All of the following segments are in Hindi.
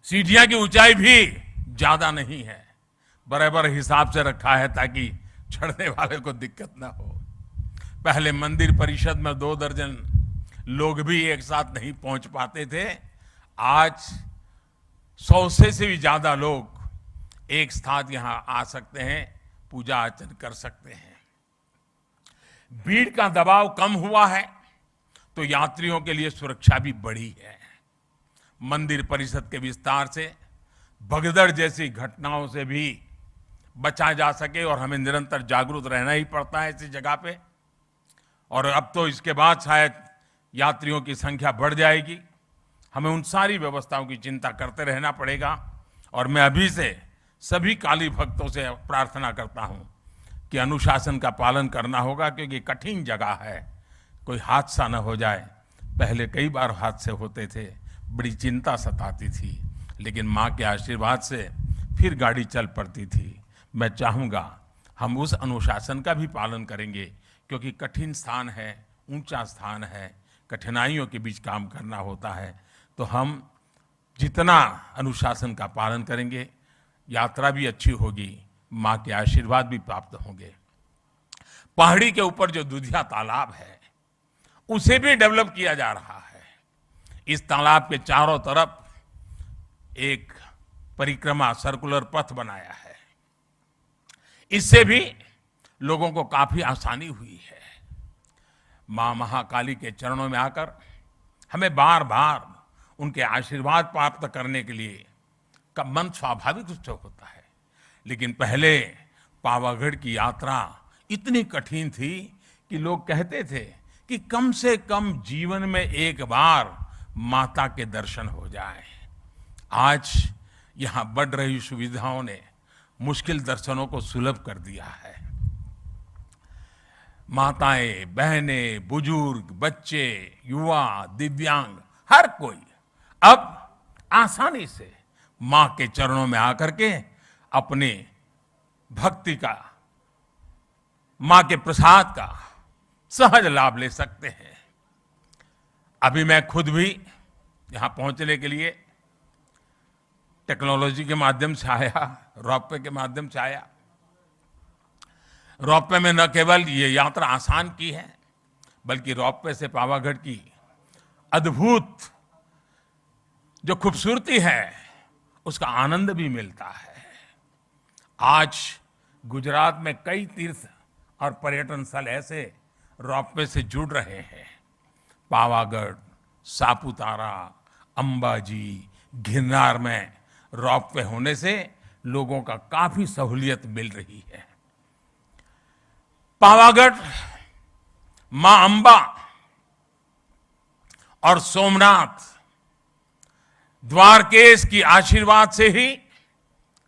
सीढ़ियां की ऊंचाई भी ज्यादा नहीं है, बराबर हिसाब से रखा है ताकि चढ़ने वाले को दिक्कत ना हो। पहले मंदिर परिषद में 2 दर्जन लोग भी एक साथ नहीं पहुंच पाते थे। आज 100 से भी ज्यादा लोग एक साथ यहां आ सकते हैं, पूजा अर्चन कर सकते हैं। भीड़ का दबाव कम हुआ है तो यात्रियों के लिए सुरक्षा भी बढ़ी है। मंदिर परिषद के विस्तार से भगदड़ जैसी घटनाओं से भी बचा जा सके और हमें निरंतर जागरूक रहना ही पड़ता है ऐसी जगह पे। और अब तो इसके बाद शायद यात्रियों की संख्या बढ़ जाएगी, हमें उन सारी व्यवस्थाओं की चिंता करते रहना पड़ेगा। और मैं अभी से सभी काली भक्तों से प्रार्थना करता हूं कि अनुशासन का पालन करना होगा, क्योंकि कठिन जगह है, कोई हादसा न हो जाए। पहले कई बार हादसे होते थे, बड़ी चिंता सताती थी, लेकिन माँ के आशीर्वाद से फिर गाड़ी चल पड़ती थी। मैं चाहूँगा हम उस अनुशासन का भी पालन करेंगे, क्योंकि कठिन स्थान है, ऊंचा स्थान है, कठिनाइयों के बीच काम करना होता है। तो हम जितना अनुशासन का पालन करेंगे, यात्रा भी अच्छी होगी, माँ के आशीर्वाद भी प्राप्त होंगे। पहाड़ी के ऊपर जो दुधिया तालाब है, उसे भी डेवलप किया जा रहा है। इस तालाब के चारों तरफ एक परिक्रमा सर्कुलर पथ बनाया है। इससे भी लोगों को काफी आसानी हुई है। मां महाकाली के चरणों में आकर हमें बार बार उनके आशीर्वाद प्राप्त करने के लिए का मन स्वाभाविक रूप से होता है। लेकिन पहले पावागढ़ की यात्रा इतनी कठिन थी कि लोग कहते थे कि कम से कम जीवन में एक बार माता के दर्शन हो जाए। आज यहां बढ़ रही सुविधाओं ने मुश्किल दर्शनों को सुलभ कर दिया है। माताएं, बहनें, बुजुर्ग, बच्चे, युवा, दिव्यांग, हर कोई अब आसानी से मां के चरणों में आकर के अपने भक्ति का, मां के प्रसाद का सहज लाभ ले सकते हैं। अभी मैं खुद भी यहां पहुंचने के लिए टेक्नोलॉजी के माध्यम से आया, रोपवे के माध्यम से आया। रोपवे में न केवल ये यात्रा आसान की है, बल्कि रोपवे से पावागढ़ की अद्भुत जो खूबसूरती है उसका आनंद भी मिलता है। आज गुजरात में कई तीर्थ और पर्यटन स्थल ऐसे रोपवे से जुड़ रहे हैं। पावागढ़, सापुतारा, अंबाजी, गिरनार में रोपवे होने से लोगों का काफी सहूलियत मिल रही है। पावागढ़, मां अंबा और सोमनाथ, द्वारकेश की आशीर्वाद से ही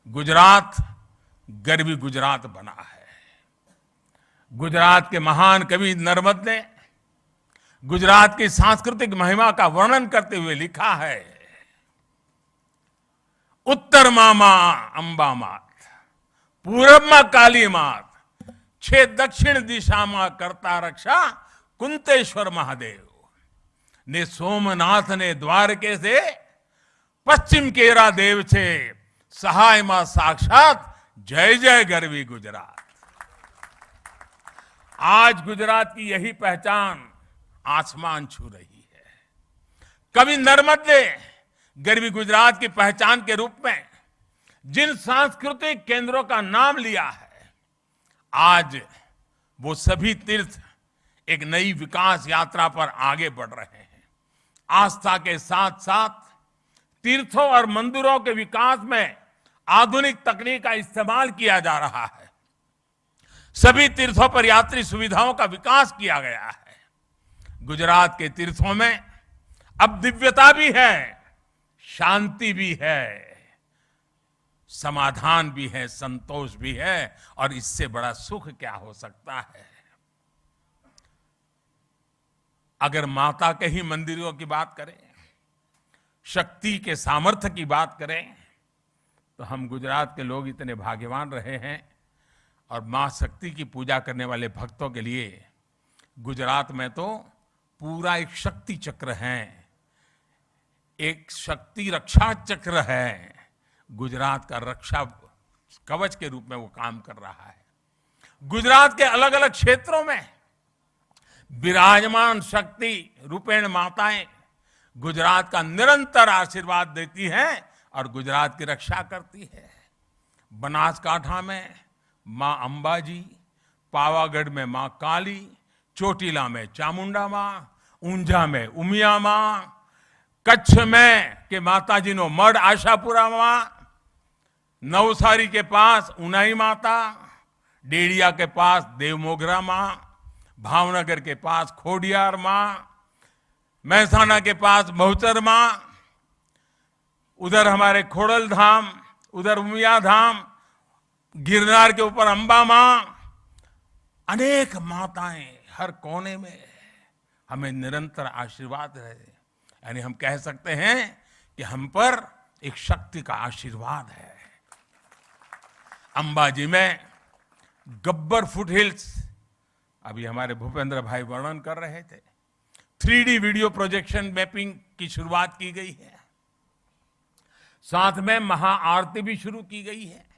गुजरात गरवी गुजरात बना है। गुजरात के महान कवि नर्मद ने गुजरात की सांस्कृतिक महिमा का वर्णन करते हुए लिखा है, उत्तर मामा अंबा मात, पूरब मां काली मात, छे दक्षिण दिशा मां करता रक्षा कुंतेश्वर महादेव ने सोमनाथ ने द्वारके से पश्चिम केरा देव छे सहाय मां साक्षात जय जय गरवी गुजरात। आज गुजरात की यही पहचान आसमान छू रही है। कवि नर्मद ने गरवी गुजरात की पहचान के रूप में जिन सांस्कृतिक केंद्रों का नाम लिया है, आज वो सभी तीर्थ एक नई विकास यात्रा पर आगे बढ़ रहे हैं। आस्था के साथ साथ तीर्थों और मंदिरों के विकास में आधुनिक तकनीक का इस्तेमाल किया जा रहा है। सभी तीर्थों पर यात्री सुविधाओं का विकास किया गया है। गुजरात के तीर्थों में अब दिव्यता भी है, शांति भी है, समाधान भी है, संतोष भी है, और इससे बड़ा सुख क्या हो सकता है। अगर माता के ही मंदिरों की बात करें, शक्ति के सामर्थ्य की बात करें, तो हम गुजरात के लोग इतने भाग्यवान रहे हैं। और मां शक्ति की पूजा करने वाले भक्तों के लिए गुजरात में तो पूरा एक शक्ति चक्र है, एक शक्ति रक्षा चक्र है, गुजरात का रक्षा कवच के रूप में वो काम कर रहा है। गुजरात के अलग अलग क्षेत्रों में विराजमान शक्ति रूपेण माताएं गुजरात का निरंतर आशीर्वाद देती हैं और गुजरात की रक्षा करती है। बनासकांठा में मां अंबाजी, पावागढ़ में मां काली, चोटीला में चामुंडा मां, ऊंझा में उमिया मां, कच्छ में के माताजी नो मढ़ आशापुरा मां, नवसारी के पास उनाई माता, डेड़िया के पास देवमोगरा मां, भावनगर के पास खोडियार मां, महसाना के पास बहुचर मां, उधर हमारे खोड़ल धाम, उधर उमिया धाम, गिरनार के ऊपर अंबा मां, अनेक माताएं हर कोने में हमें निरंतर आशीर्वाद रहे। यानी हम कह सकते हैं कि हम पर एक शक्ति का आशीर्वाद है। अंबाजी में गब्बर फुट हिल्स, अभी हमारे भूपेंद्र भाई वर्णन कर रहे थे, 3D वीडियो प्रोजेक्शन मैपिंग की शुरुआत की गई है। साथ में महाआरती भी शुरू की गई है।